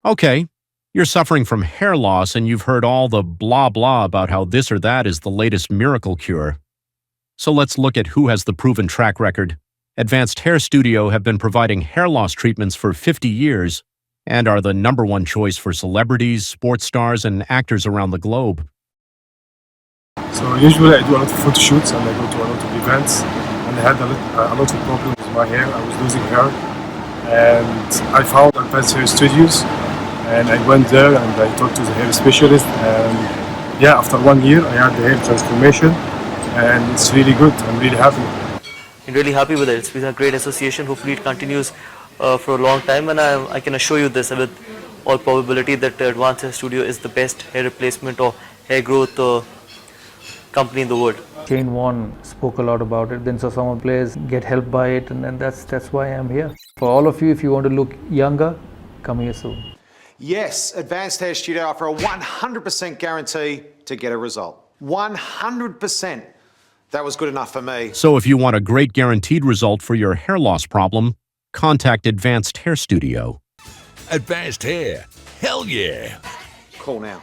Okay, you're suffering from hair loss and you've heard all the blah blah about how this or that is the latest miracle cure. So let's look at who has the proven track record. Advanced Hair Studio have been providing hair loss treatments for 50 years and are the #1 choice for celebrities, sports stars, and actors around the globe. So usually I do a lot of photo shoots and I go to a lot of events, and I had a lot of problems with my hair. I was losing hair, and I found Advanced Hair Studios, and I went there and I talked to the hair specialist, and yeah, after 1 year I had the hair transformation, and it's really good. I'm really happy. I'm really happy with it. It's been a great association. Hopefully it continues for a long time, and I can assure you this with all probability that Advanced Hair Studio is the best hair replacement or hair growth company in the world. Warne spoke a lot about it, then saw some players get helped by it, and then that's why I'm here. For all of you, if you want to look younger, come here soon. Yes, Advanced Hair Studio offer a 100% guarantee to get a result. 100%. That was good enough for me. So if you want a great guaranteed result for your hair loss problem, contact Advanced Hair Studio. Advanced Hair. Hell yeah. Call now.